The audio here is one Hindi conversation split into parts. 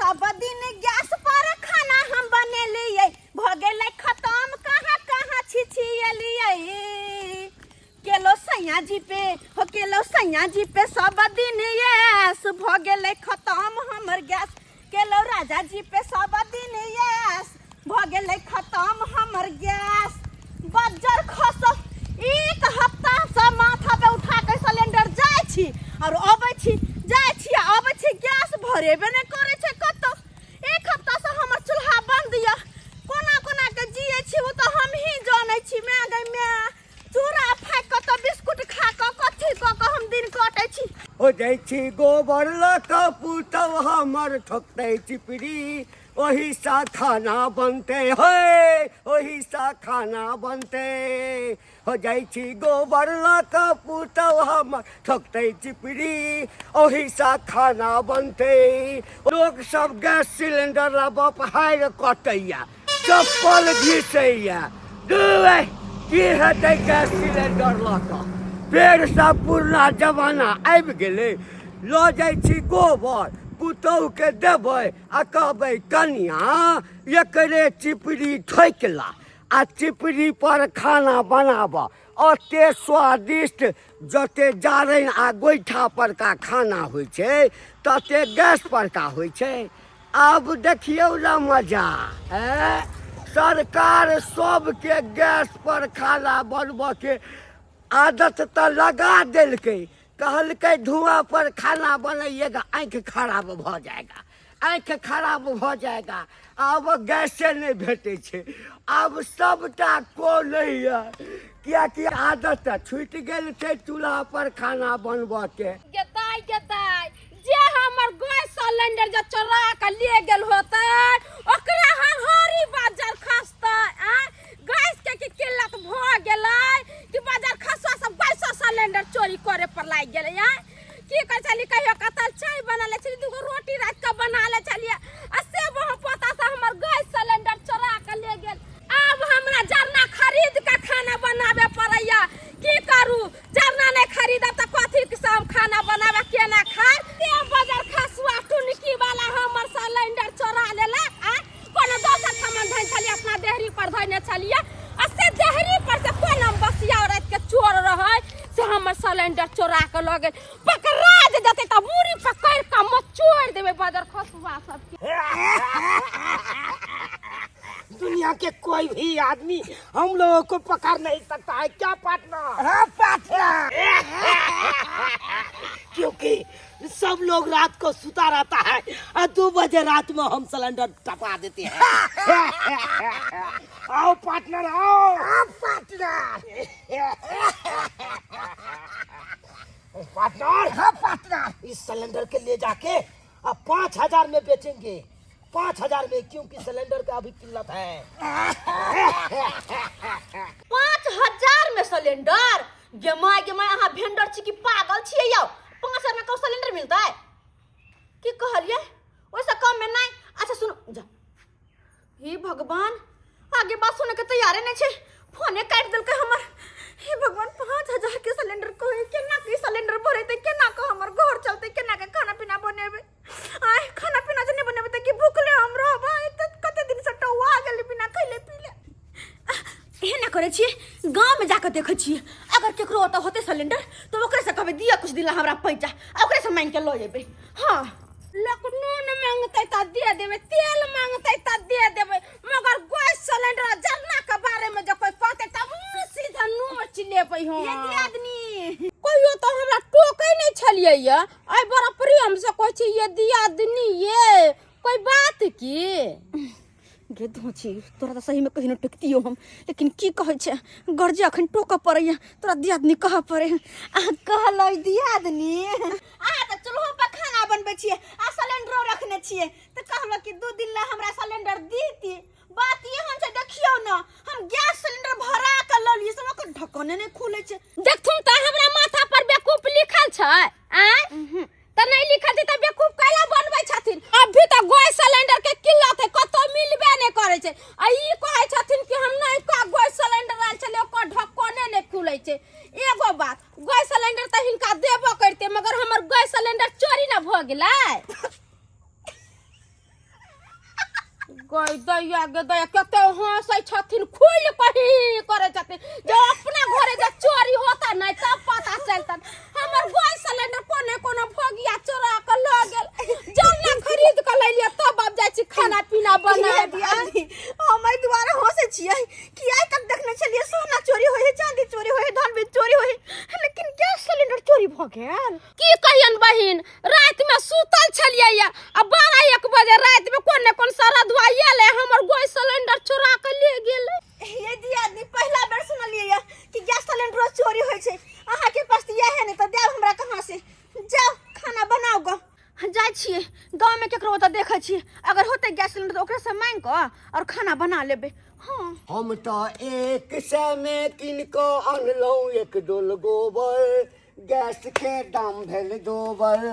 सब दिन गैस पर खाना हम बनेलिए भ गेलै खत्म कहाँ कहाँ छिछियलिए केलो सैया जी पे हो केलो सैया जी पे सब दिन यस भ गेलै खत्म हमर गैस केलो राजा जी पे सब दिन यस भ गेलै खत्म हमर गैस बज्जर खस एक हफ्ता से माथा पे उठा के सिलेंडर जाय छी और अबै छी जाय छी अबै छी गैस भरेबे नहीं करे छै कतो एक हफ्ता से हमर चूल्हा बंद या कोना कोना के जियै छी ओ तो हम ही जानै छी मैं गई मैं चूरा फाइक के तो बिस्कुट खा के कथी क के हम दिन काटै छी हो जाइ छी गोबर ल के पुतव हमर ठोकतै चिपड़ी वही सा खाना बनते है वही सा खाना बनते हो जाइ छी गोबर ल के पुतव हमर ठोकतै चिपड़ी वही सा खाना बनते लोग सब गैस सिलेंडर ला बपहार कटैया चप्पल घिसैया दुए की हेतै गैस सिलेंडर ल के फेर सा पुरना जमाना आबि गेलै ल जाइ छी गोबर पुतहु के देबै आ कहबै कनिया एकरे चिपड़ी ठोकला आ चिपड़ी पर खाना बनाब अते स्वादिष्ट जते जारनि आ गोइठा पर का खाना होइ छै तते गैस पर का होइ छै आब देखियौ ना मजा सरकार सबके गैस पर खाना बनबऽ के आदत तो लगा देलकै कहलकै धुआं पर खाना बनाइएगा आँख खराब भ जाएगा आँख खराब भ जाएगा अब गैसे नहीं भेटे छै अब सबटा कोलैया कियाकि आदत छूटि गेल छै चूल्हा पर खाना बनबऽ के गेदाई गेदाई जे हमर गैस सिलेंडर जे चोरा के ले गेल होतै ओकरा हरी बाजार खसतै गैस के किल्लत भ गेलै कि बाजार खसवा सब गैस सिलेंडर चोरी करे पर लाग गेलै की कहै छली कहियो कतल चाय बना ले छली दूगो रोटी रात के बना ले छलिए आ से वहां पता से हमर गैस सिलेंडर चोरा के ले गेल अब हमरा जरना खरीद के खाना बनाबे पड़ैया की करू जरना नहीं खरीदब त कथी से हम खाना बनाबे केना खाय ते बाजार खसवा टुनकी वाला हमर सिलेंडर चोरा लेले कोनो दोसर सामान धइ छलिए अपना देहरी पर धइने छलिए आ से देहरी पर से कोन बसिया रात के चोर रहै से हमर सिलेंडर चोरा के ल गेल पकड़ा जे जते त मुरी पकड़ के मचोड़ देबे बाजार खसवा सब के दुनिया के कोई भी आदमी हम लोगों को पकड़ नहीं सकता है क्या पार्टनर? हाँ पार्टनर क्योंकि सब लोग रात को सुता रहता है और 2 बजे रात में हम सिलेंडर टपा देते हैं आओ पार्टनर आओ पार्टनर पार्टनर हाँ पार्टनर इस सिलेंडर के ले जाके अब 5000 में बेचेंगे 5000 में क्योंकि सिलेंडर का अभी किल्लत है 5000 में सिलेंडर गेमाय गेमाय अहाँ भेंडर छी कि पागल छियै यौ 5000 में कौ सिलेंडर मिलता है की कहलिए ओइसे कम में नहीं अच्छा सुनो जा हे भगवान आगे बात सुने के तैयार नहीं छे फोने काट देलकै हमर हे भगवान 5000 के सिलेंडर को केना के सिलेंडर भरे त केना के हमर घर चलते केना के खाना पीना बनेबे आय खाना पीना जे नहीं बनेबे त की भूखले हम रहबे त कते दिन से टौआ गेल बिना खइले पीले एना करे छी गांव में जाके देखे छी अगर केकरो ओत होते सिलेंडर तो ओकरे से कहबे दिया कुछ दिन हमरा पैसा ओकरे से मांग के ल जेबे हां लकनून मांगते त दे देबे तेल मांगते त दे देबे मगर गैस सिलेंडर जरना के बारे में जो कोई कहते त सीधा नोच लेबै हम ये आदमी कहियो तो हमरा टोकै नहीं छलिए या आइ बड़ा प्रेम से कहै छी ये दियादनी ये कोई बात की गे धोची तोरा तो सही में कहीं न टकतियो हम लेकिन की कहै छै गर्जे अखन टोक पड़ैया तोरा दियादनी कह पड़े आ कहलै दियादनी त चूल्हो पर खाना बनबै छियै आ सिलेंडरो रखने छियै त कहलो कि 2 दिन ला हमरा सिलेंडर दीती बात ये हम से देखियो न हम गैस सिलेंडर भरा के ल लिए सब ओकर ढक्कने नहीं खुले छै देखथुन त हमरा माथा पर बेकूफ लिखल छै त नहीं लिखल त बेकूफ कैला बनबै छथिन अभी त गैस सिलेंडर के किल्लत है कतो मिलबे नहीं करे छै आ ई कहै छथिन कि हम नहीं का गैस सिलेंडर आल छले ओकर ढक्कने नहीं खुले छै एगो बात गैस सिलेंडर त हिनका देबो करते मगर हमर गैस सिलेंडर चोरी न भ गेलै गई दैया गे दैया कते हंसै छथिन खुल कही करे छथिन जो अपना घरे जे चोरी होता नहीं तब पता चलता हमर गैस सिलेंडर कोने कोने भोगिया चोरा के ल गेल जाना खरीद के ले लिया तब अब जाय छी खाना पीना बना दिया हम एहि दुआरे हंसै छियै कि आइ तक देखने छलिए सोना चोरी होय चांदी चोरी होय धन भी चोरी होय लेकिन गैस सिलेंडर चोरी भ गेल की कहियन बहिन रात में सुतल छलिए आ 12-1 बजे रात में कोने कोन सारा धुआइया ले हमर गैस सिलेंडर चोरा के ले गेल ये दियादनी पहला बेर सुनलिए कि गैस सिलेंडर चोरी होय छै अहाँ के पास ये है नहीं तो देब हमरा कहां से जाओ खाना बनाओ गो जाय छिए गांव में केकरो त देखै छिए अगर होते गैस सिलेंडर तो ओकरा से मांग क और खाना बना लेबे हां हम तो 100 में किनको अनलौं 1 डोल गोबर गैस के दाम भेल 2 बर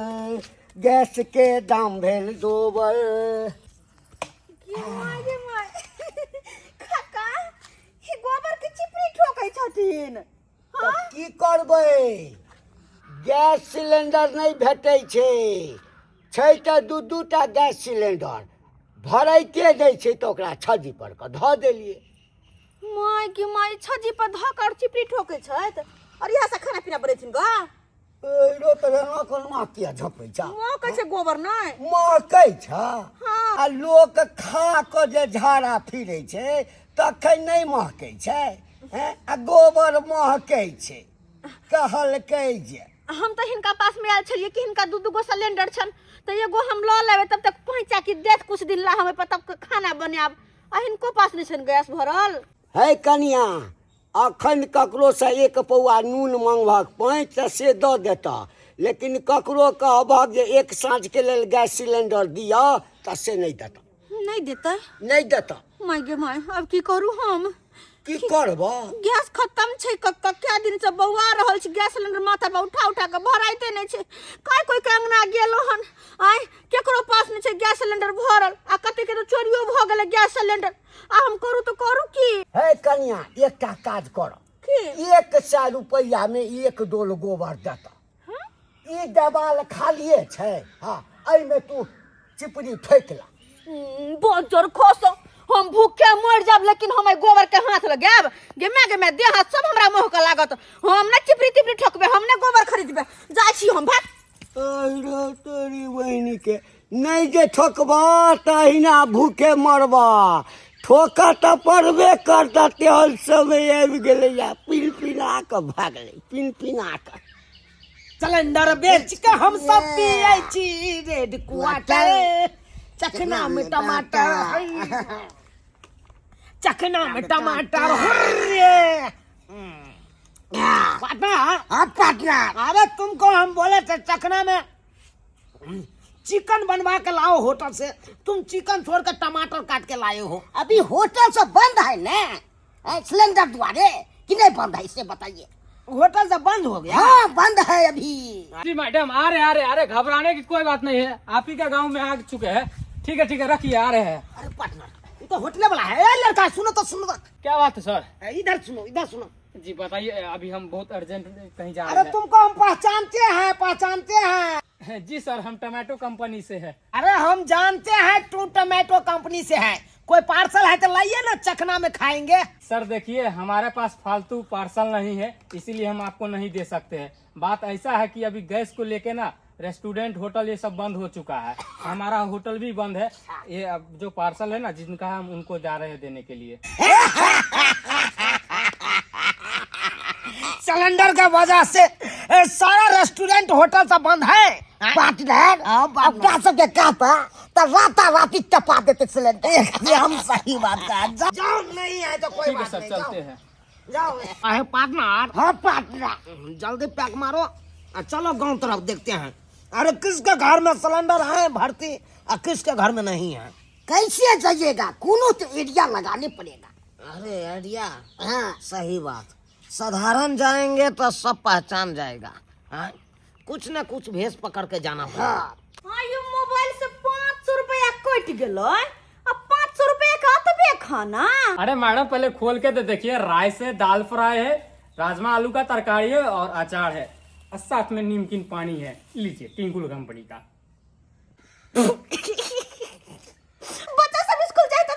गैस के दाम भेल 2 बर ये माय काका ही गोबर के चिपरी ठोकै छथिन तो की करबै गैस सिलेंडर नहीं भेटै छै त 2 टा गैस सिलेंडर भरैते दै छै तो ओकरा छज्जी पर क ध देलिए माय की माय छज्जी पर धकर चिपरी ठोकै छथि और यहाँ से खाना पीना बनेथिन ग रो त ना कोन मां किया झपै छ मां कहै छै गोबर नहीं महकै छ हाँ। आ लोक खा क जे झाड़ा फिरै छै तखन नहीं महकै छै आ गोबर महकै छै कहलकै जे हम तो हिनका पास में आयल छलिए कि हिनका 2 गो सिलेंडर छन तो एगो हम ल लेबे तब तक पहुंचा कि देत कुछ दिन ला हमें पता खाना बनाब आ हिनको पास नहीं छन गैस भरल है कनिया अखन ककरो से 1 पौआ नून मांगबाक 5 से द देता लेकिन ककरो कहबक जे 1 साँझ के लेल गैस सिलेंडर दिया त से नहीं देता नहीं देता नहीं देता माय गे माय अब की करू हम की करबो गैस खत्म छै क्या दिन से बौआ रहल छी गैस सिलेंडर माथा पर उठा उठा के भराइते नहीं छै कोई के अंगना गेलो हन आइ केकरो पास नहीं छै गैस सिलेंडर भरल आ कते के तो चोरियो भ गेलै गैस सिलेंडर आ हम करू तो करू की है कनिया एकटा काज कर की 100 रुपया में 1 डोल गोबर देता ई देवाल खालिए छै हां एहि में तू चिपरी फेंक ला बजर खोसो हम भूखे मर जाब लेकिन हम गोबर के हाथ लगाब गे मैं देह हाथ सब हमरा मोह के लागत हम न चिपरी ठोकबे हम न गोबर खरीदबे जाय छी हम भाग अरे तोरी बहिनी के नहीं जे ठोकबा तहिना भूखे मरबा ठोका त पड़बे करता तेल समय आबि गेलै या पिनपिना के भागलै पिनपिना के सिलेंडर बेच के हम सब पिए छी रेड क्वार्टर चखना में टमाटर चखना में टमाटर पार्टनर अरे तुमको हम बोले थे चखना में चिकन बनवा के लाओ होटल से तुम चिकन छोड़ कर टमाटर काट के लाए हो अभी होटल सब बंद है ना सिलेंडर द्वारे कि नहीं बंद है इससे बताइए होटल से बंद हो गया हाँ बंद है अभी जी मैडम आ रहे घबराने की कोई बात नहीं है आप ही का गांव में आ चुके हैं ठीक है रखिए आ रहे हैं अरे पार्टनर ये तो होटल वाला है लड़का सुनो तो क्या बात है सर इधर सुनो जी बताइए अभी हम बहुत अर्जेंट कहीं जा अरे रहे तुमको हम पहचानते हैं हैं जी सर हम टमाटो कंपनी से है अरे हम जानते हैं तू टमाटो कंपनी से है कोई पार्सल है तो लाइए ना चखना में खाएंगे सर देखिए हमारे पास फालतू पार्सल नहीं है इसीलिए हम आपको नहीं दे सकते हैं बात ऐसा है कि अभी गैस को लेके ना रेस्टोरेंट होटल ये सब बंद हो चुका है हमारा होटल भी बंद है ये अब जो पार्सल है ना जिनका हम उनको जा रहे हैं देने के लिए सिलेंडर का वजह से सारा रेस्टोरेंट होटल सब बंद है पार्टनर अपना सबके कहता तो राती टपा देते सिलेंडर ये हम सही बात कर जाओ नहीं है तो कोई ठीक है बात सर नहीं चलते हैं जाओ पार्टनर हाँ पार्टनर जल्दी पैक मारो और चलो गांव तरफ देखते हैं अरे किसके घर में सिलेंडर है भर्ती और किसके घर में नहीं है कैसे जाइएगा कोनो तो एरिया लगाने पड़ेगा अरे आइडिया हाँ सही बात साधारण जाएंगे तो सब पहचान जाएगा हाँ? कुछ न कुछ भेष पकड़ के जाना पड़ेगा हाँ ये मोबाइल से 500 रुपया कट गेलो अब 500 रुपया का तबे खाना अरे मैडम पहले खोल के तो देखिए राइस है दाल फ्राई है राजमा आलू का तरकारी है और अचार है और साथ में नीमकीन पानी है लीजिए टिंकुल कंपनी का बच्चा सब स्कूल जाए तो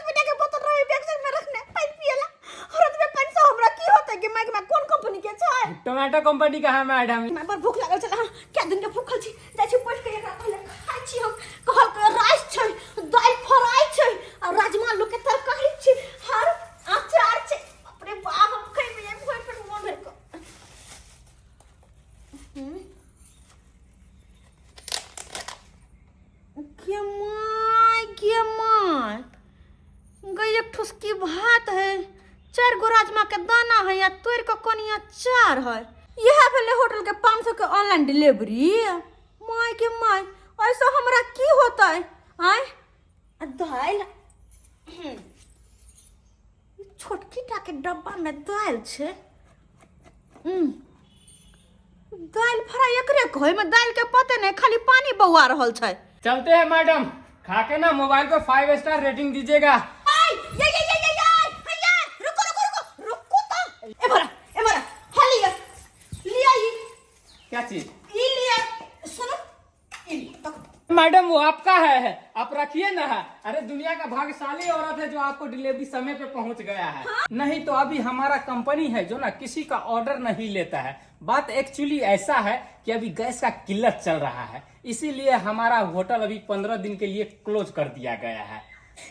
जोमेटो कंपनी का है मैडम। मैं बड़ भूख लागल छल। हाँ, क्या दिन के भूखल छी। जाइ छी बैठ के एकरा पहले खाइ छी हम। कहल के राइस छै, दाल फ्राई छै और राजमा आलू के तरकारी छै और अचार छै। अपने बाप हम खइबे एक भर पेट मोन भर के। के माय गई एक ठुसकी भात है, 4 गो राजमा के दाना है या तोड़ के कोनिया 4 है। यह भेले होटल के 500 के ऑनलाइन डिलीवरी। माय के माय ऐसा हमरा की होता है? आय दाल छोटकी टा के डब्बा में दाल छे। दाल फ्राई एकरे कहै में दाल के पते नहीं, खाली पानी बउआ रहल छै। चलते हैं मैडम, खा के ना मोबाइल को 5 स्टार रेटिंग दीजिएगा। रुको तो। ए बड़ा हालिया लिया ये क्या चीज? ये लिया सुनो ये लिया। मैडम वो आपका है, आप रखिए ना। अरे दुनिया का भाग्यशाली औरत है जो आपको डिलीवरी समय पे पहुंच गया है। नहीं तो अभी हमारा कंपनी है जो ना किसी का ऑर्डर नहीं लेता है। बात एक्चुअली ऐसा है कि अभी गैस का किल्लत चल रहा है, इसीलिए हमारा होटल अभी 15 दिन के लिए क्लोज कर दिया गया है।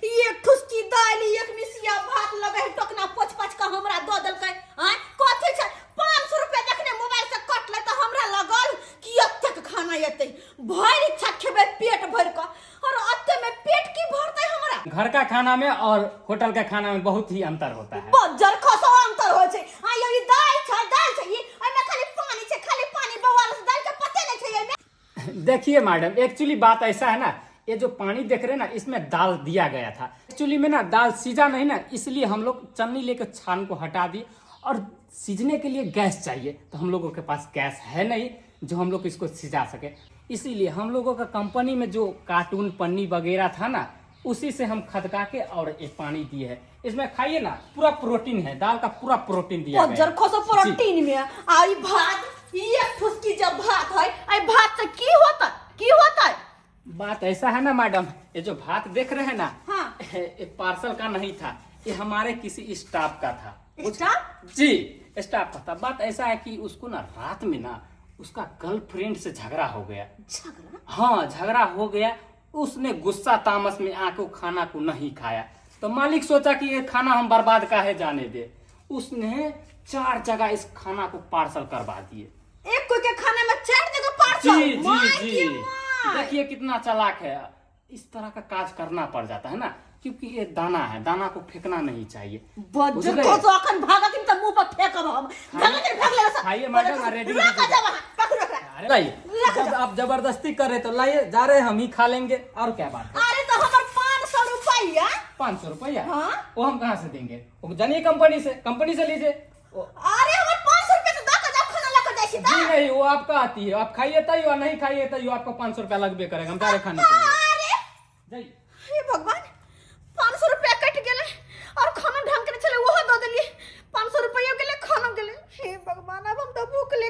ये ठुसकी दाल एक मिसिया भात लगे है टोकना 5-5 का हमरा दो दलकै। हां कथि छै 500 रुपया देखने मोबाइल से कट ले तो हमरा लगल कि एते के खाना एते भर इच्छा खेबे पेट भर के और अते में पेट की भरते हमरा। घर का खाना में और होटल का खाना में बहुत ही अंतर होता है। बज्जर खसो अंतर हो छै। हां ये दाल छै ये ओय में खाली पानी बवाल से दाल के पते नहीं छै एमे। देखिए मैडम, एक्चुअली बात ऐसा है ना, ये जो पानी देख रहे हैं ना इसमें दाल दिया गया था। एक्चुअली में ना दाल सीजा नहीं ना, इसलिए हम लोग चन्नी लेकर छान को हटा दी और सीजने के लिए गैस चाहिए, तो हम लोगों के पास गैस है नहीं जो हम लोग इसको सिजा सके। इसीलिए हम लोगों का कंपनी में जो कार्टून पन्नी वगैरह था ना, उसी से हम खदका के और ये पानी दिए है। इसमें खाइए ना, पूरा प्रोटीन है, दाल का पूरा प्रोटीन दिया गया है। बज्जर खसो प्रोटीन में आई भात ये ठुसकी जब भात है आई भात से की होता है? बात ऐसा है ना मैडम, ये जो भात देख रहे हैं ना, हाँ। ये पार्सल का नहीं था, ये हमारे किसी स्टाफ का था। स्टाफ? जी स्टाफ का था। बात ऐसा है कि उसको ना रात में ना उसका गर्लफ्रेंड से झगड़ा हो गया। झगड़ा? हाँ झगड़ा हो गया। उसने गुस्सा तामस में आके खाना को नहीं खाया, तो मालिक सोचा कि ये खाना हम बर्बाद काहे जाने दे। उसने 4 जगह इस खाना को पार्सल करवा दिए। एक कोई के खाने में 4 जगह पार्सल? जी जी जी, देखिए कितना चालाक है। इस तरह का काज करना पड़ जाता है ना, क्योंकि ये दाना है, दाना को फेंकना नहीं चाहिए। बज्जर खसो अखन भागा कि त मुंह पर फेंकब हम। जल्दी से फेंक ले। खाइए मैडम, रेडी पकड़ो। अरे लाइए, जब आप जबरदस्ती कर रहे तो लाइए, जा रहे हम ही खा लेंगे, और क्या बात है। अरे तो हमर 500 रुपया। 500 रुपया? हाँ? वो हम कहाँ से देंगे? वो जानिए कंपनी से लीजिए। अरे हमर 500 रुपया तो दाका जब खाना लेकर जाई छी जी नहीं, वो आपका आती है, आप खाइए तैयो और नहीं खाइए तैयो आपको 500 रुपया लगबे करेगा। हम जा रहे खाने के लिए। अरे जाइए। हे भगवान 500 रुपया कट गेले और खाना ढंग के चले वो दो देलिए। 500 रुपया गेले खाना गेले। हे भगवान अब हम तो भूख ले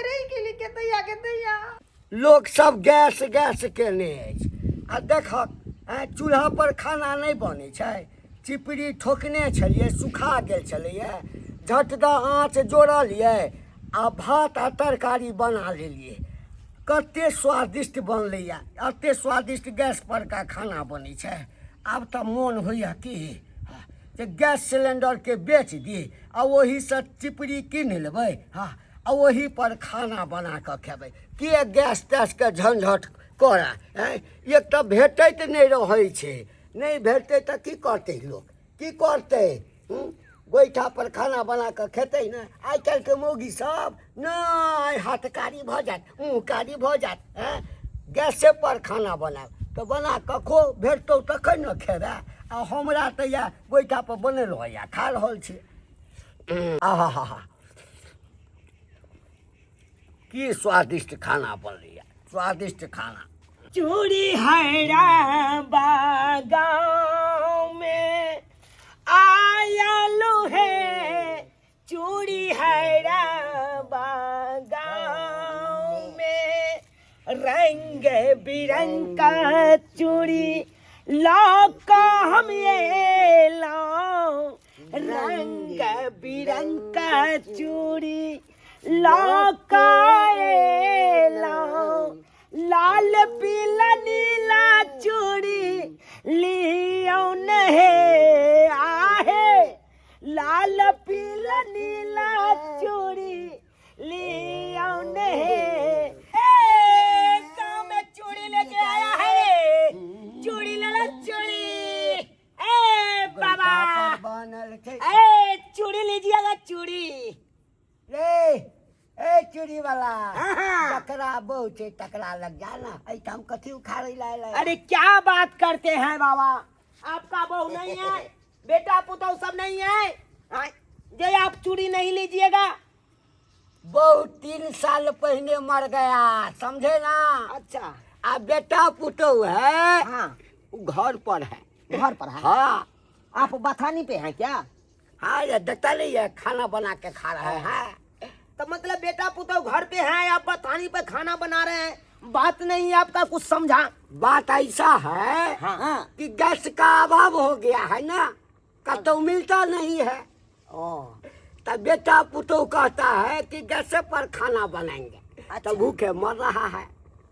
रही के लिए के दैया। लोग सब गैस केने अछि। आ देखक चूल्हा पर खाना नहीं बने छै, चिपड़ी ठोकने छलिए, सुखा गेल छलैए, झट द आँच जोड़लिए आ भात आ तरकारी बना लेलिए। कते स्वादिष्ट बनलैए, एते स्वादिष्ट गैस पर का खाना बनै छै। आब तऽ मोन होइए कि जे गैस सिलेंडर के बेच दी आ वही से चिपड़ी कीन लेबै, हाँ आ वही पर खाना बना कऽ खेबै। के गैस तैस के झंझट करे? एक तऽ भेटैत नहीं रहै छै, नहीं भेटतै तऽ की करतै लोक, की करतै? गोइठा पर खाना बना कऽ खेतै ने। आइ काल्हि के मौगी सब नहीं हाथकारी भऽ जायत, कारी भऽ जायत, गैसे पर खाना बनायब तऽ बना कऽ खो, भेटतौ तखन ने खेबै। आ हमरा तऽ या गोइठा पर बनल होइए, खा रहल छी। आहा की स्वादिष्ट खाना बनलैए, स्वादिष्ट खाना। चूड़ी हैरा बागाओं में आयालू है, चूड़ी हैरा बागाओं में रंग बिरंग का चूड़ी लाओ का हम ये लाओ, रंग बिरंग का चूड़ी लौकाए लाल पीला नीला चूड़ी लियो नहे आहे लाल पीला नीला चूड़ी लियो नहे गाँव में चूड़ी लेके आया है चूड़ी ले लो चूड़ी बाबा बनल छै चूड़ी लीजिएगा चूड़ी रे ए चूड़ी वाला टकरा बहुत है टकरा लग जाना ऐठम कथी उखाड़ी लाए अरे क्या बात करते हैं बाबा आपका बहू नहीं है बेटा पुतौ सब नहीं है जे आप चूड़ी नहीं लीजिएगा बहुत 3 साल पहले मर गया समझे ना। अच्छा आ बेटा पुतौ है हाँ वो घर पर है। घर पर है हाँ आप बथानी पे हैं क्या हाँ ये देखता नहीं है खाना बना के खा रहे हैं। तो मतलब बेटा पुतौ घर पे हैं आप बथानी पे खाना बना रहे हैं बात नहीं है आपका कुछ समझा बात ऐसा है हाँ कि गैस का अभाव हो गया है ना कतौ मिलता नहीं है। तब बेटा पुतौ कहता है कि गैस पर खाना बनाएंगे। अच्छा। तो भूखे मर रहा है।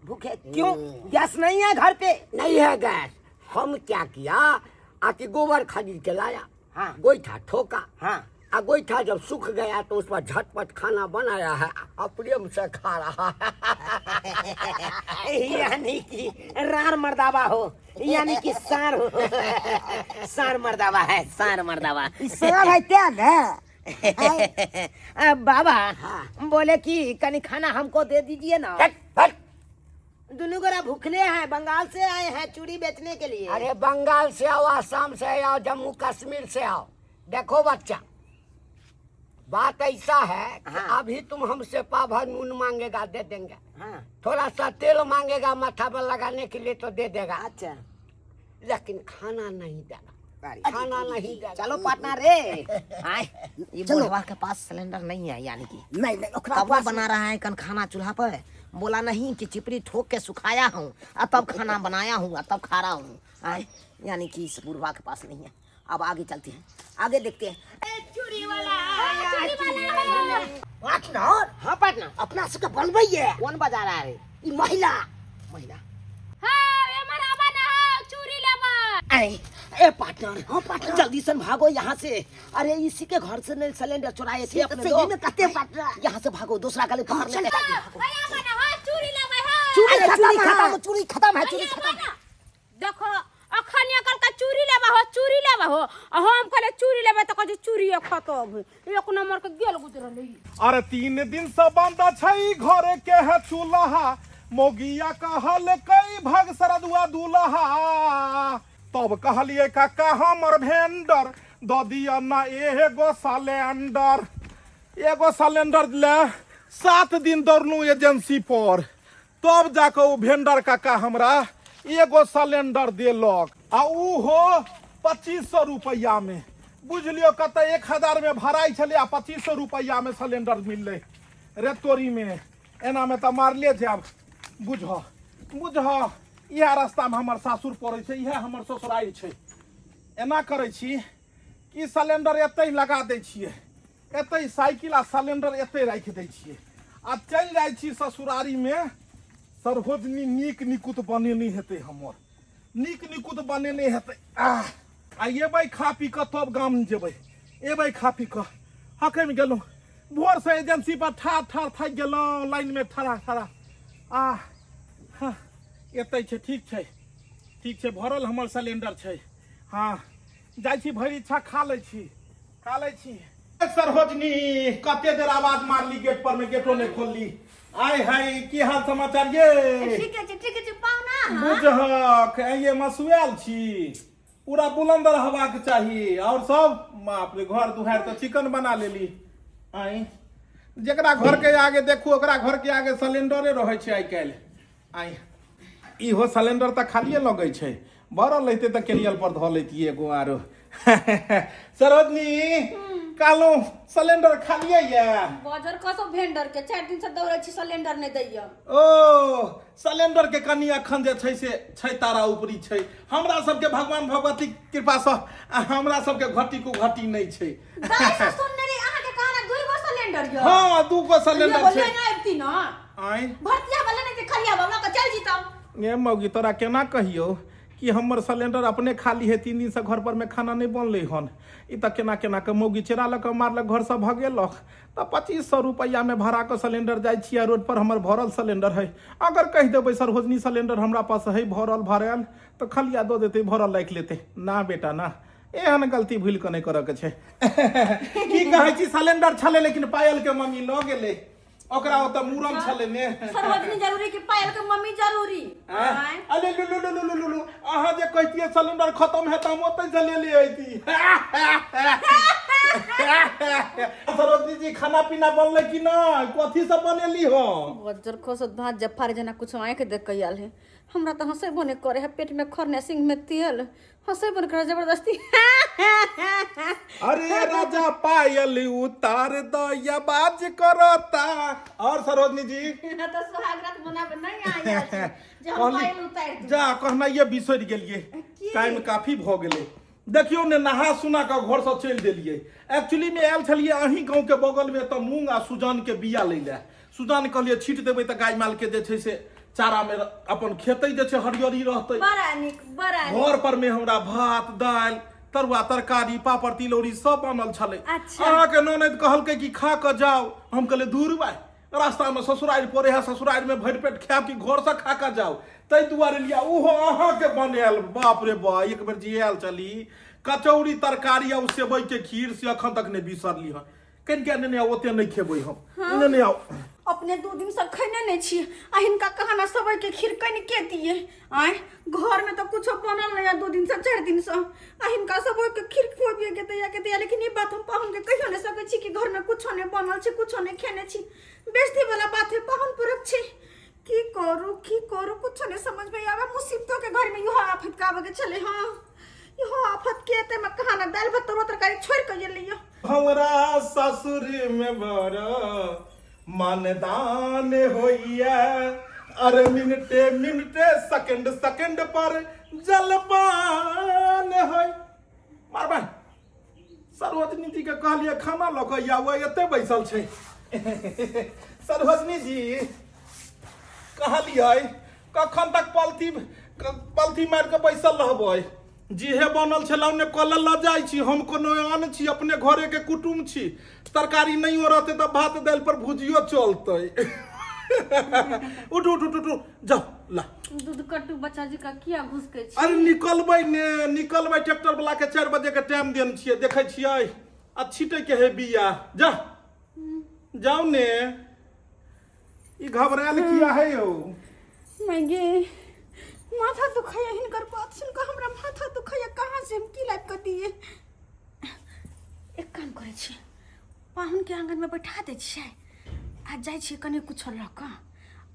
भूखे क्यों गैस नहीं है घर पे नहीं है गैस। हम क्या किया आके गोबर खरीद के लाया हाँ गोईठा ठोका हाँ आ गोईठा जब सूख गया तो उस पर झटपट खाना बनाया है प्रेम से खा रहा है। यानी कि रार मर्दावा हो यानी कि सार हो सार मर्दावा है सार मर्दावा इसरा भाई त्याग है बाबा बोले कि कनी खाना हमको दे दीजिए ना हट, हट। दोनों गोरा भूखले हैं बंगाल से आए हैं चूड़ी बेचने के लिए अरे बंगाल से आओ असम से आओ जम्मू कश्मीर से आओ। देखो बच्चा बात ऐसा है कि अभी तुम हमसे पाव भर नून मांगेगा दे देंगे हाँ थोड़ा सा तेल मांगेगा माथा पर लगाने के लिए तो दे देगा अच्छा लेकिन खाना नहीं देगा खाना नहीं देगा। चलो पार्टनर रे ये बुढ़वा के पास सिलेंडर नहीं है यानी कि नहीं तवा बना रहा है कन खाना चूल्हा पर बोला नहीं कि चिपरी ठोक के सुखाया हूँ और तब खाना बनाया हूँ और तब खा रहा हूँ यानी कि इस बुढ़वा के पास नहीं है। अब आगे चलते हैं आगे देखते हैं पार्टनर हाँ पार्टनर अपना सबके बनबैये कौन बजा रहा है ई महिला महिला ए पार्टनर हाँ पार्टनर जल्दी से भागो यहाँ से अरे इसी के घर से नहीं सिलेंडर चुराए थे अपने सही में कहते हैं पार्टनर यहाँ से भागो दूसरा गली पकड़ लेते चूड़ी खत्म है चूड़ी खत्म देखो अखनिया कल का चूड़ी लेबा हो हम कहले चूड़ी लेबे तो कहै चूड़ी खत्म एक नंबर के गेल गुजरल। अरे 3 दिन से बंद छै घरे के है चूल्हा मोगिया कहल कई भाग सरदुआ दूल्हा तब कहलिए काका हमर भेंडर द दिया ना एगो सिलेंडर ले 7 दिन दौड़लू एजेंसी पर तब जाके वो भेंडर काका हमरा एगो सिलेंडर देलक आ ऊ हो 2500 रुपया में बुझलियो कत 1000 में भराई छले आ 2500 रुपया में सिलेंडर मिलले रे तोरी में एना में तो मारले जाब बुझ इएह रास्ता में हमर सासुर पड़े छै इएह हमर ससुराल छै। एना करे छी कि सिलेंडर एते लगा दै छियै एते साइकिल आ सिलेंडर एते राख दै छियै आ चल जाइ छी ससुरारी में सरभोजनी नीक निकुत बनेने हेतै हमर नीक निकुत बनेने हेतै आ एबै खा पी कऽ तब गाम जेबै एबै खा पी कऽ हकैम गेलहुँ भोर से एजेंसी पर ठाड़ थाकि गेलहुँ लाइन में ठड़ा एतै छै ठीक छै भरल हमर सिलेंडर छै। हाँ जाइ छी भरि इच्छा खा लै छी सरभोजनी कते देर आवाज मारली गेट पर में गेटो नहीं खोलली आय हाय की हाल समाचार ये ठीक है पाहुना बुझहक ये मसुएल छी पूरा बुलंद रहबाक चाहिए और सब बाप रे घर दुहार तो चिकन बना लेली आई जकरा घर के आगे देखू ओकरा घर के आगे सिलेंडरे रहे छै आइ काल्हि आई इहो सिलेंडर तो खालिए लगे छै भरल रहते तो कैरियर पर धो लेती एगो आरो सरोजनी कालो सिलेंडर खालिए या बाजार कसो भेंडर के 4 दिन से दौड़ै छी सिलेंडर नहीं दैया ओ सिलेंडर के कनी अखन जे छै से छै तारा ऊपरी छै हमरा सबके भगवान भगवती कृपा से हमरा सबके घटी को घटी नहीं छै दाई से सुनने रे अहाँ के कहना 2 गो सिलेंडर सिलेंडर यो हाँ 2 गो ये सिलेंडर बोलिए छे ना आबती ना आई भरतिया वाला नहीं खलिया वाला का चल जीतम ये मौगी तोरा केना कहियो कि हमर सिलेंडर अपने खाली है 3 दिन से घर पर में खाना नहीं बनले हन ई त केना केना के मौगी चेरा लक मारलक घर से भगेलक त 2500 रुपया में भरा के सिलेंडर जाय छिया रोड पर हमर भरल सिलेंडर है अगर कह देबै सरोजनी सिलेंडर हमरा पास है भरल भरल तो खलिया दो देते भरल राख लेते ना बेटा ना एहन गलती भूल के नहीं करे के छै की कहै छी सिलेंडर छले लेकिन पायल के मम्मी ल गेले ओकरा ओत मूरन छले ने सर्वजनी जरूरी कि पायल के मम्मी जरूरी अरे लुलु अहाँ जे कहतिए सिलेंडर खत्म है त हम ओतै से ले ले आइती सरोजनी जी खाना पीना बनले कि ना कथी सब बनेली हो वज्र खोस भात जफार जना कुछ आंख देख के आल है हमरा तो हंसे बने करे है पेट में खरने सिंह में तेल हंसे बन कर जबरदस्ती अरे राजा पायल उतार दो या बाज करता और सरोजनी जी तो सुहागरात मनाबे नहीं आया जे हम पायल उतार दी जा कहना ये बिसर गेलिए टाइम काफी भ गेले देखियो ने नहा सुना के घर से चल देलिए एक्चुअली में आयल छलिए अहीं गांव के बगल में तो मूंग आ सुजान के बिया ले ले सुजान कहलिए छीट देबै त गाय माल के जे छै से चारा में अपन खेतै जे छै हरियरी रहतै बड़ा निक घर पर में हमरा भात दाल तरुआ तरकारी पापड़ तिलौरी सब बनल छले अच्छा। अहाँ के ननद कहलकै कि खा के जाओ हम कहले दूर भाई रास्ता में ससुराल पड़े है ससुराल में भर पेट खाब कि घर से खा के जाओ तै दुआरे लिया ओहो अहाँ के बनायल बाप रे बा एक बेर जियाल चली कचौड़ी तरकारी आ सेवई के खीर से अखन तक नहीं बिसरली हन कन के ने ओते नहीं खेबै हम ने आओ अपने 2 दिन से खैने नहीं छी आ हिनका कहना सबई के खीर कन के दिए आय घर में तो कुछ बनल नहीं 2 दिन से 4 दिन से आ हिनका सबई के खीर खुआबिए के दिया लेकिन ये बात हम पाहुन के कहियो नहीं सकै छी कि घर में कुछ नहीं बनल छी कुछ नहीं खेने छी बेइज्जती वाला बात है पाहुन पुरख छी की करू कुछ नहीं समझ में आवे मुसीबतों के घर में यो आफत का आवे के चले हां यो आफत के ते में कहना दाल भात तरकारी छोड़ के गेलियो हमरा ससुर में बड़ा मानदान होइया अरे मिनटे सेकंड पर जलपान होय मारबा सरोजनी जी के कहलिए खाना ल के आवे एते बैसल छै सरोजनी जी कहलिए कखन तक पलथी मार के बैसल रहबै जीहे बनल छला ने कल ल जाइ छी हम कोनो आन छी अपने घरे के कुटुम छी तरकारी नहीं हो रहते तो भात दाल पर भुजियो चलते उठू जाओ ला दूध कट्टू बच्चा जी का किया घुस के छी अरे निकलबै ट्रैक्टर वाला के 4 बजे के टाइम देन छियै देखै छियै आ छीटे के है बिया जाओ ने ई घबरायल किया है यौ मैगे माथा दुखाया हिनकर बात सुन के हमरा माथा दुखाया कहां से हम की लाइफ कर दिए एक काम करे छी पाहुन के आंगन में बैठा दे छियै आ जाइ छी कने कुछ ल क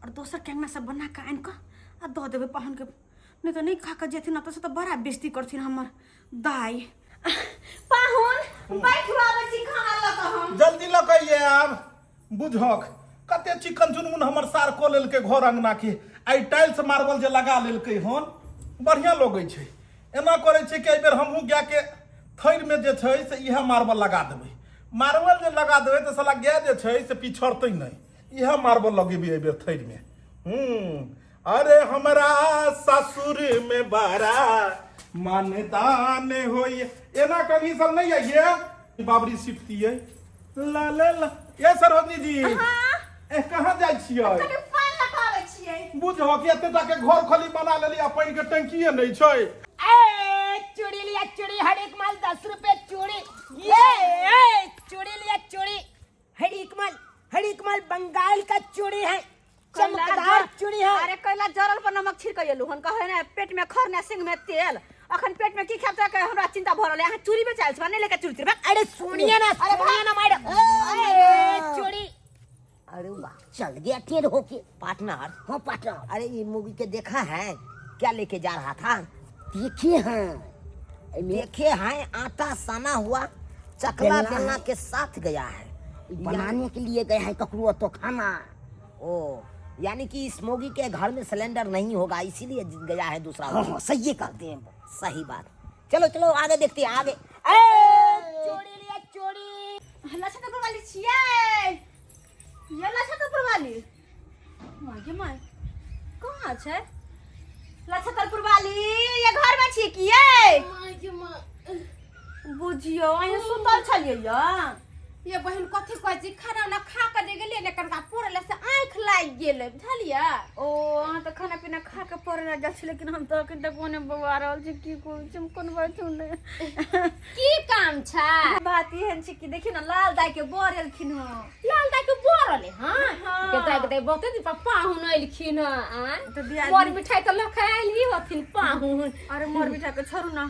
और दोसर के अंगना से बना के आन क आ दो देबे पाहुन के नहीं तो नहीं खा के जेथिन तो से तो बड़ा बेइज्जती करथिन हमर दाई पाहुन बैठू आबे छी खाना ल क हम जल्दी ल के आब बुझक कते चिकन चुनमुन हमर सार को लेल के घर अंगना के आई टाइल्स मार्बल जे लगा लेल के हन बढ़िया लगै छै एना करे छै कि बेर हमहू गया के थैर में जे छै से इहा मार्बल लगा देबै मार्बल जे लगा देबै तो साला गाय जे छै से पिछड़तै नहीं इहा मार्बल लगेबै ए बेर थैर में अरे हमरा ससुर में बड़ा मानदान होय एना कभी सब नहीं आइए बाबरी सिटतिए ला ये सरोजनी जी ए कहां जाइ छियै कने पानी लगावे छियै बुझो कि एते टा के घर खाली बना लेली आ पानी के टंकीए नहीं छै ए चूड़ी लिया चूड़ी हर एक माल 10 रुपए चूड़ी ये चूड़ी लिया चूड़ी हर एक माल बंगाल का चूड़ी है चमकदार चूड़ी है अरे कैला जरल पर नमक छिड़क गेलु हन कहे ने पेट में खरने सिंह में तेल अखन पेट में की खाते के हमरा चिंता भरल है चूड़ी में चाल छ नहीं लेके चूड़ी अरे सुनिए ना मैडम अरे चूड़ी अरे वाह चल गया टेढ़ होके पार्टनर हाँ पार्टनर अरे ये मूवी के देखा है क्या लेके जा रहा था देखे हैं आटा साना हुआ चकला बेलना के साथ गया है बनाने के लिए गया है ककड़ू तो खाना ओ यानी कि इस मोगी के घर में सिलेंडर नहीं होगा इसीलिए गया है दूसरा सही करते हैं सही बात चलो आगे देखते हैं आगे चोरी लिया चोरी लछतरपुर वाली छियै ये लछतरपुर वाली माय गे माय कहाँ छै लछतरपुर वाली ये घर में छी की ये माय गे माय बुझियो अहीं सुतल छलियै या ये बहन कथी कहै छी खाना वाला खा के जे गेलिए ने कनका पड़ले से आंख लाग गेलै बुझलिए ओ अहाँ तऽ खाना पीना खा के पड़े लग गेल छी लेकिन हम तऽ अखन तक ओने बवा रहल छी की कहै छी हम कोन बात सुनले की काम छै बात एहन छै कि देखी ना लाल दाई के बर एलखिन ह लाल दाई के बोरले हां के दाई बहुते दिन पप्पा हुन एलखिन आ तो दिया बोर मिठाई त लखाइल ही होथिन पाहुन अरे मोर बेटा के छोड़ू ना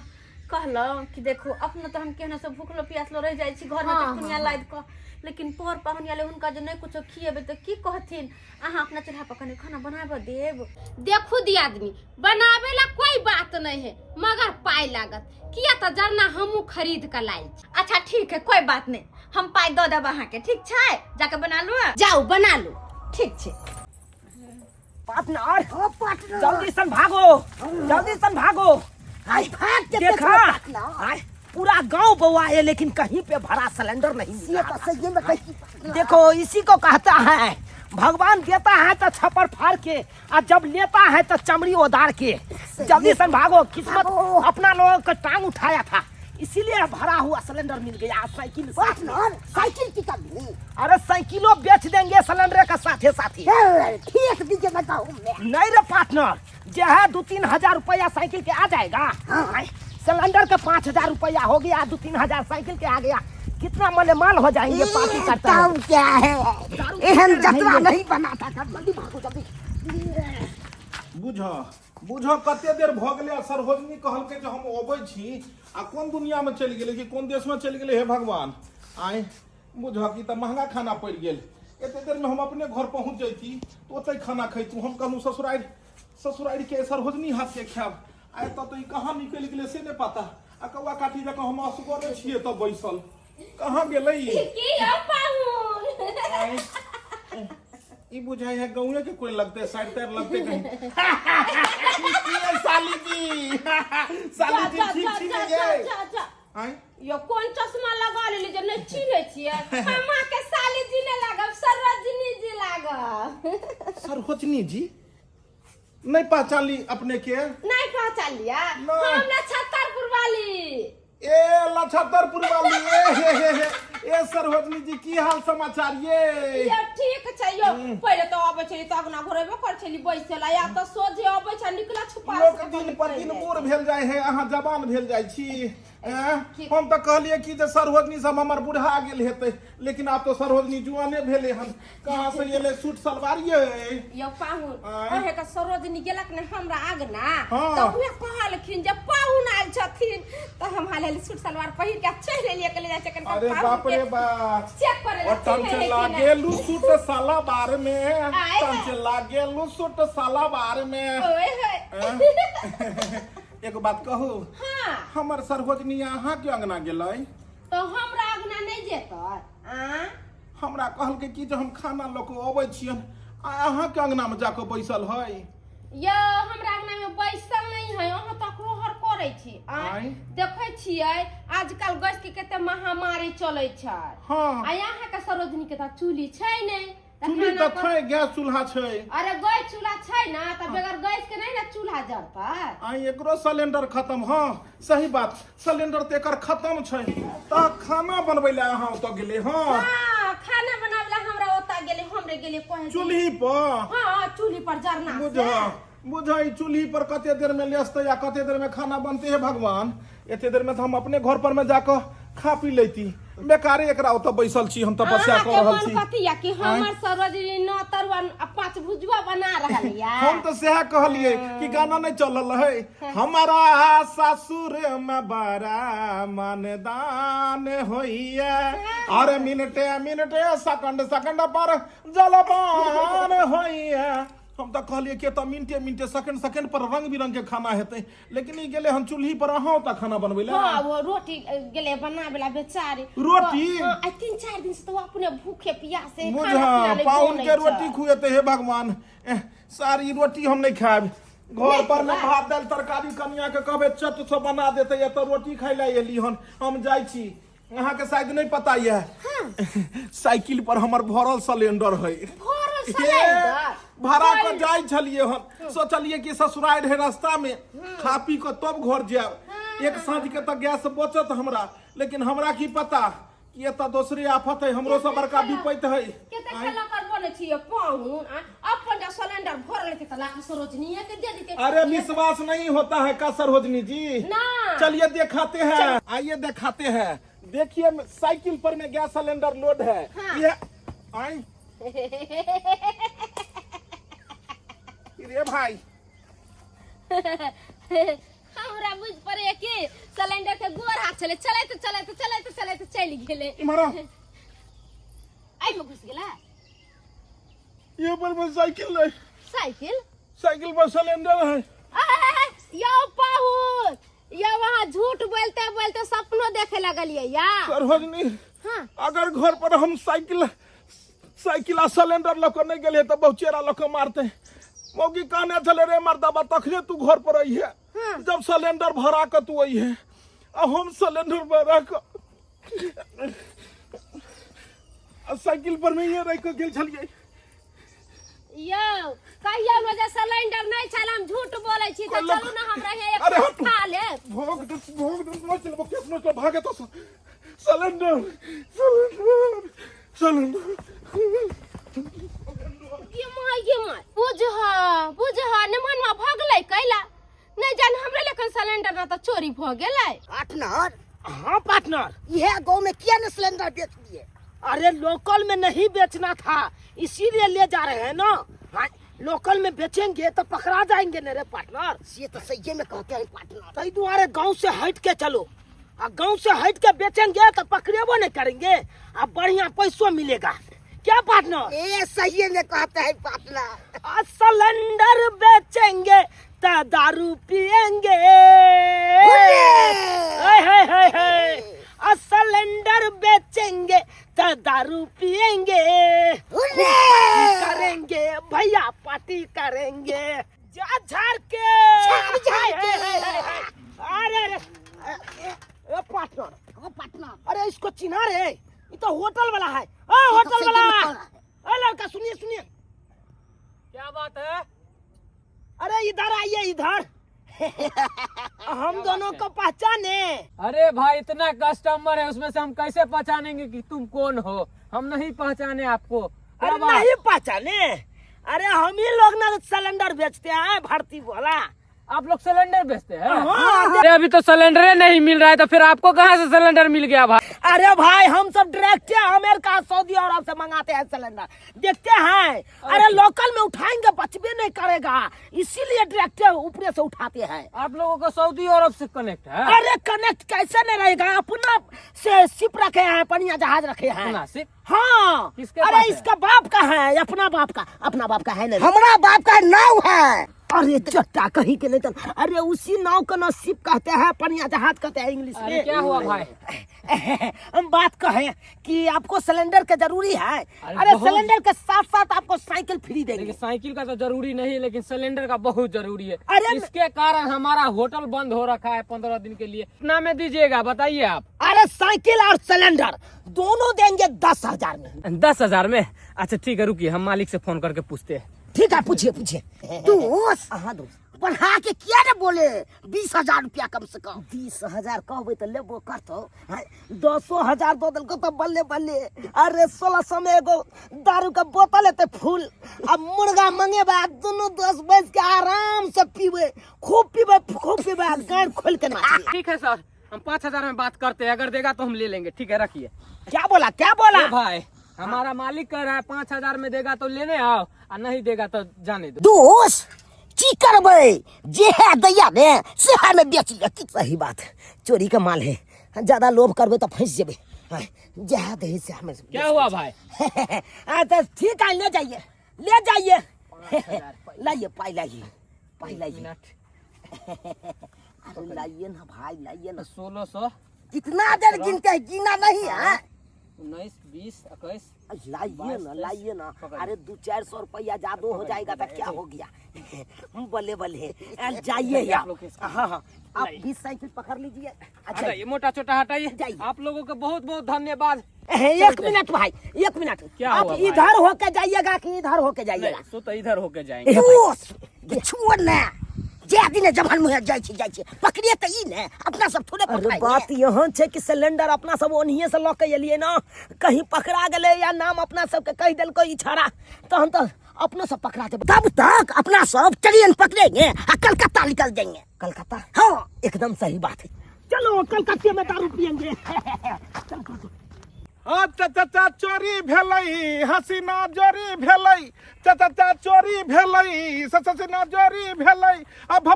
कहलौं कि देखो अपना तो हम केहना सब भूखलो प्यासलो रह जाइ छी घर में हाँ, चटनिया लाद क लेकिन पर पाहुन आले हुनका जे नहीं कुछो खिएबे तो की कहथिन अहाँ अपना चूल्हा पर कने खाना बनाबे देब देखू दी आदमी बनावे ला कोई बात नहीं है मगर पाई लागत किया त जरना हमू खरीद के लाइल छी अच्छा ठीक है कोई बात नहीं हम पाई दो देब अहाँ के ठीक छै जाके बना लो जाओ बना लो ठीक छै पार्टनर जल्दी सन भागो जल्दी सन भागो आई भाग के देखा आय, पूरा गांव बउआ है लेकिन कहीं पे भरा सिलेंडर नहीं मिल ये रहा। तो सही में कहीं देखो इसी को कहता है भगवान देता है तो छप्पर फाड़ के और जब लेता है तो चमड़ी उधार के जल्दी सन भागो किस्मत अपना लोगों का टांग उठाया था इसीलिए भरा हुआ सिलेंडर मिल गया साइकिल साथ में। पार्टनर साइकिल की कमी अरे साइकिलों बेच देंगे सिलेंडर का साथे साथी ठीक दीजिए मैं कहूँ मैं नहीं रे पार्टनर जो है 2-3 हजार रुपया साइकिल के आ जाएगा हाँ। सिलेंडर के 5,000 रुपया हो गया 2-3 हजार साइकिल के आ गया कितना मले माल हो जाएंगे पार्टी करता है दाम क्या है एहन जतरा नहीं बनाता था जल्दी भागो जल्दी बुझ कते देर भ गेलै सरहोजनी कहलकै जे हम अबै छी आ कोन दुनिया में चलि गेलै कि कोन देश में चलि गेलै हे भगवान आइ बुझ कि त महंगा खाना पड़ि गेल एते देर में हम अपने घर पहुंच जैती तो ओतै खाना खैतू हम कहलूं ससुरारि के सरहोजनी हाथ के खायब आइ त ई कहाँ निकलि गेलै से नहि पता आ कौआ काठी जकाँ हम असगरे छियै त बैसल कहाँ गेलै की हो पाहुन ई बुझाई है गौए के कोई लगते साइड पैर लगते कहीं साली जी ठीक छी ये आइ यो कोन चश्मा लगा लेली जे नहीं चिन्हे छियै हमा के साली जी ने लागब सरोजनी जी लागब सरहोजनी जी नहीं पहचानली अपने के नहीं पहचान लिया नहीं। हम लछतरपुर वाली ए लछतरपुर वाली ए सरहोजनी जी की हाल समाचार ये यो ठीक छै यो पहिले तो आबै छली त अगना घरेबे कर छली बैसल या त सोझे आबै छ निकला छुपा लोक दिन पर दिन बूढ़ भेल जाय है अहाँ जवान भेल जाय छी हम तो कहलिए कि जे सरहोजनी सब हमर बुढ़ा गेल हेतै लेकिन आप तो सरहोजनी जुआने भेले हन कहाँ से एले सूट सलवार ये यो पाहुन ओहे का सरोजनी गेलक ने हमरा आगना हाँ। त उहे कहलखिन जे पाहुन आइल छथिन त हम हाले सूट सलवार पहिर के चढ़ एलिए के ले जाय कन अरे बाप रे बाप चेक करे और टंच लागेलू सूट साला बार में टंच लागेलू सूट साला बार में ओए होए एक बात कहू हां हमर सरहोजनी अहाँ के अंगना गेलै तो हमरा आगना नहीं जेतै आ हमरा कहलकै कि जे हम खाना लऽ के अबै छियन आ अहाँ के अंगना में जाके बैसल है यो हमरा आगना में बैसल नहीं है अहाँ तक रोहर करे छी आ आइ। देखै छियै आजकल गैस के कते महामारी चलै छै हाँ आ यहाँ के सरोजनी के त चूल्ही छै नहीं त चूल्ही खाना तऽ छै गैस चूल्हा छै अरे गैस चूल्हा छै ना त बगैर गैस के नहीं ना चूल्हा जरतै आई एकरो सिलेंडर खत्म हाँ सही बात सिलेंडर तो एकर खत्म छै त खाना बनबै ले अहाँ ओतऽ गेले हाँ हां खाना बनावला हमरा ओता गेले हमरे गेले कहे चूल्ही पर हां चूल्ही पर जरना बुझा ई चूल्ही पर कते देर में लेसते या कते देर में खाना बनते है भगवान एते देर में तो हम अपने घर पर में जाकर खा पी लेती बेकारे एकरा ओतऽ बैसल छी हम तपस्या कर रहल छी कथी या कि हमर सरोजनी न तरुआ 5 भुजवा बना रहल या हम तो सेहा कहलिए कि गाना नहीं चलल है हमारा ससुर में बड़ा मनदान होइए अरे मिनटे मिनटे सेकंड पर जलपान होइए हम तो कहलिए कि तो मिनटे सेकंड पर रंग बिरंग के खाना हेतै लेकिन ई गेले हम चूल्ही पर अहाँ ओतऽ खाना बनबै ले हां वो रोटी गेले बनावेला बेचारी रोटी हां 3-4 दिन से तो अपने भूखे प्यासे बुझा पाउन के रोटी खुएते हे भगवान सारी रोटी हम नहीं खाएब घर पर में भात दाल तरकारी कनिया के कहबे चट से बना देते या तो रोटी खाइ ले एली हन हम जाई छी यहाँ के शायद नहीं पता है। साइकिल पर हमर भरल सिलेंडर है। भरल सिलेंडर? भाड़ा पर जाय छलिए हम, सोचलिए कि ससुराल है रास्ता में, खा पी के तब घर जाब। एक साँझ के तक गैस बचत हमरा, लेकिन हमरा की पता कि ये तो दूसरी आफत है, हमरो से बड़का विपत है। केते खेला कर बने छिए पाहुन अपन जा सिलेंडर भरल के त लाख सरोजनी के दे देते। अरे विश्वास नहीं होता है का सरोजनी जी? ना। चलिए दिखाते हैं, आइए दिखाते हैं। देखिए साइकिल पर में गैस सिलेंडर लोड है। ये आई रे भाई हमरा बुझ पड़े कि सिलेंडर के गोर हाथ चले चले चल गेले। इमरा आई में घुस गेला ये पर में साइकिल है, साइकिल साइकिल पर सिलेंडर है। या पाहुन या वहाँ झूठ बोलते बोलते सपनों देखे लगलिए या सरोजनी हाँ। अगर घर पर हम साइकिल आ सिलेंडर लक नहीं गेले तो बहुचेरा लक मारते। मौगी कहने चले रे मर्दाबा तखने तू घर पर आई है। जब सिलेंडर भरा के तू आई है, अब हम सिलेंडर भरा के साइकिल पर में ये रह के गेल छलिए। यो कहियो मुझे सिलेंडर नहीं छल, हम झूठ बोले छी तो चलू ना हमरा हे अरे एक खा ले। भोग दस मत चल केतना तो भागे तो सिलेंडर ये माय बुझहा ने मनवा भगलै कैला नहीं जान हमरे लेकिन सिलेंडर ना तो चोरी भ गेलै। पार्टनर, हाँ पार्टनर, यह गांव में क्या न सिलेंडर बेच दिए? अरे लोकल में नहीं बेचना था, इसीलिए ले जा रहे हैं ना। हाँ, लोकल में बेचेंगे तो पकड़ा जाएंगे न रे पार्टनर। ये तो सही में कहते हैं पार्टनर। कई द्वारे गांव से हट के चलो, और गांव से हट के बेचेंगे तो पकड़ेबो नहीं करेंगे, अब बढ़िया पैसों मिलेगा। क्या पार्टनर? ये सही में कहते हैं पार्टनर। सिलेंडर बेचेंगे तो दारू पिएंगे। सिलेंडर बेचेंगे तो दारू पिएंगे, पार्टी करेंगे भैया, पार्टी करेंगे। जा झाड़ के अरे पार्टनर, अरे इसको चिन्हा रे, ये तो होटल वाला है। होटल वाला, लड़का सुनिए। क्या बात है? अरे इधर आइए इधर। हम दोनों को पहचाने? अरे भाई इतना कस्टमर है, उसमें से हम कैसे पहचानेंगे कि तुम कौन हो? हम नहीं पहचाने आपको। क्या अरे बात? नहीं पहचाने? अरे हम ही लोग ना सिलेंडर बेचते हैं, भारती वाला। आप लोग सिलेंडर बेचते हैं? हाँ। अरे अभी तो सिलेंडर नहीं मिल रहा है, तो फिर आपको कहाँ से सिलेंडर मिल गया भाई? अरे भाई हम सब डायरेक्ट अमेरिका, सऊदी अरब से मंगाते हैं सिलेंडर, देखते हैं। अरे लोकल में उठाएंगे बचबे नहीं करेगा, इसीलिए डायरेक्ट ऊपर से उठाते हैं। आप लोगों को सऊदी अरब से कनेक्ट है? अरे कनेक्ट कैसे नहीं रहेगा, अपना से शिप रखे हैं, पनिया जहाज रखे हैं। अपना शिप? हाँ। किसके अरे पास है? इसका बाप का है, अपना बाप का है नहीं। हमारा बाप का नाव है। अरे चट्टा कहीं के नहीं तो, अरे उसी नाव का ना शिप कहते हैं, पनिया जहाज कहते हैं इंग्लिश अरे में। क्या हुआ भाई? हम बात कहें कि आपको सिलेंडर का जरूरी है। अरे बहुत- सिलेंडर के साथ साथ आपको साइकिल फ्री देंगे। देखिए साइकिल का तो जरूरी नहीं है, लेकिन सिलेंडर का बहुत जरूरी है। अरे इसके कारण हमारा होटल बंद हो रखा है 15 दिन के लिए। कितना में दीजिएगा बताइए आप? अरे साइकिल और सिलेंडर दोनों देंगे 10,000 में। 10,000 में? अच्छा ठीक है, रुकिए हम मालिक से फोन करके पूछते हैं। ठीक है, पूछिए। दोस्त, हाँ दोस्त, बढ़ा के क्या ने बोले? 20,000 रुपया कम से कम। 20,000 कहबे तो लेबो करतो। 10,000 दो दिल को तो बल्ले। अरे 1600 में एगो दारू का बोतल है फूल, अब मुर्गा मंगे बाद दोनों दोस्त बैठ के आराम से पीबे, खूब पीबे गाड़ खोल के नाचिए। ठीक है सर, हम 5,000 में बात करते हैं, अगर देगा तो हम ले लेंगे। ठीक है रखिए। क्या बोला? ए भाई हमारा मालिक कह रहा है 5,000 में देगा तो लेने आओ, और नहीं देगा तो जाने दो। दोस्त की करबे? जे है दैया ने से है में बेच लिया। सही बात है, चोरी का माल है, ज्यादा लोभ करबे तो फंस जेबे। जहाँ दही से हमें क्या हुआ भाई? तो ठीक है, ले जाइए लाइए पाई लाइए लाइए ना भाई, लाइए ना। 1600? कितना देर गिनते हैं? गिना नहीं है। 19, 20, 21। लाइए ना अरे 200-400 रुपया ज्यादा हो जाएगा तो क्या हो गया बल्ले बल्ले जाइए यार हाँ हाँ आप 20 साइकिल पकड़ लीजिए अच्छा ये मोटा छोटा हटाइए। जाइए। आप लोगों का बहुत बहुत धन्यवाद। एक मिनट भाई 1 मिनट क्या आप हुआ भाई? इधर होके जाइएगा कि इधर होके जाइएगा सो तो इधर होके जाएंगे। छोड़ ना जे दिन जवान मुहे जाय छी पकड़िए त ई ने अपना सब थोड़े पकड़ाई। अरे बात यहाँ छे कि सिलेंडर अपना सब ओनिए से लॉक एलिए ना कहीं पकड़ा गेले या नाम अपना सब के कह देल कोई इछारा तो हम तो अपना सब पकड़ा दे तब तक अपना सब ट्रेन पकड़ेंगे और कलकत्ता निकल जाएंगे। कलकत्ता हाँ एकदम सही बात है चलो कलकत्ते में दारू पियेंगे चाचा चोरी भेलै हसीना जोरी भेलै चाचा चोरी भेलै हसीना जोरी भेलै अब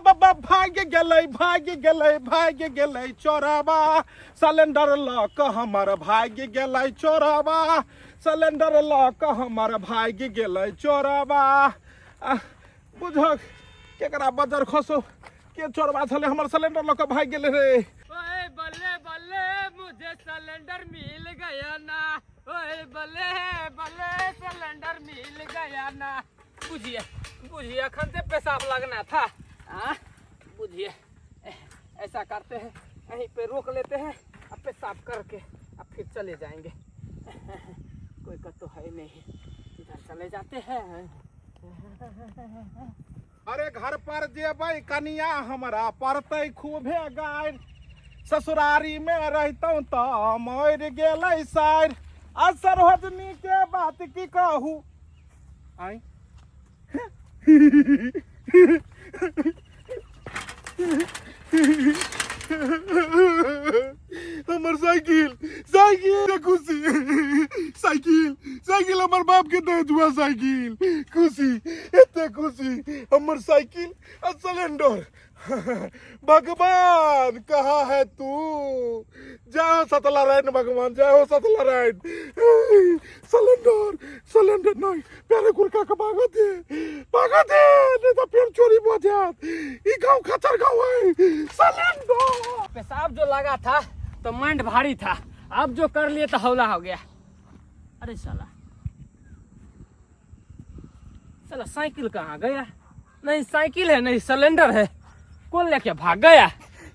भाग गेलै चोराबा सिलेंडर ल क हमर भाग गेलै चोराबा सिलेंडर ल क हमर भाग गेलै चोराबा बुझक केकरा बजर खसो के चोरबा छले हमर सिलेंडर ल क भाग गेलै रे। ओए बल्ले बल्ले मुझे सिलेंडर मिल गया ना। ओए बल्ले बल्ले सिलेंडर मिल गया ना। बुझिए बुझिए अखन से पेशाब लगना था। बुझिए ऐसा करते हैं यहीं पे रोक लेते हैं अब पेशाब करके अब फिर चले जाएंगे। कोई का तो है नहीं इधर चले जाते हैं। अरे घर पर जेबै कनिया हमरा पड़तै खूबे गारि ससुरारी में रहतौ त मर गेलै साइर असर होजनी के बात की कहू आई हमर साइकिल साइकिल खुशी साइकिल हमर बाप के दे दुआ साइकिल खुशी एते खुशी हमर साइकिल और सिलेंडर भगवान कहाँ है तू जाओ सतलारायण भगवान जाओ सतलारायण सिलेंडर नहीं प्यारे कुरका का भागा दे नहीं तो फिर चोरी हो जात ई गांव खचर गांव है सिलेंडर। पेशाब जो लगा था तो माइंड भारी था अब जो कर लिए तो हौला हो गया। अरे साला साइकिल कहाँ गया? नहीं साइकिल है नहीं सिलेंडर है कौन लेके भाग गया?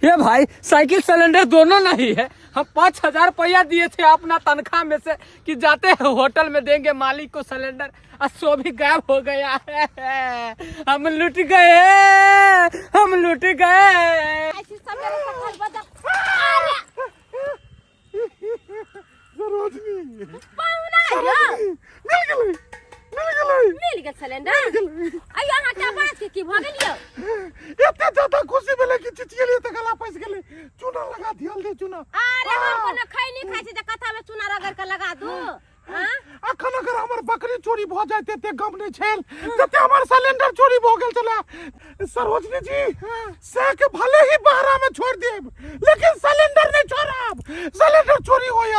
ये भाई साइकिल सिलेंडर दोनों नहीं है। हम 5,000 रुपया दिए थे अपना तनख्वाह में से कि जाते हैं होटल में देंगे मालिक को सिलेंडर और सो भी गायब हो गया है। हम लूट गए। ऐसी सब मेरे साथ बता सरोजनी पाहुना है मिल गया सिलेंडर आई यहाँ क्या बात की भ गेलियो एते ज्यादा खुशी भेले कि चिचिए लिए त गला फंस गेले चूना लगा दियल दे चूना। अरे हम कोनो खाई नहीं खाई छै कथा में चूना रगड़ के लगा दू हां अखन अगर हमर बकरी चोरी भ जाते ते गम नहीं छेल तते हमर सिलेंडर चोरी भ गेल चला। सरोजनी जी से के भले ही बहरा में छोड़ देब लेकिन सिलेंडर नहीं छोड़ब। सिलेंडर चोरी होय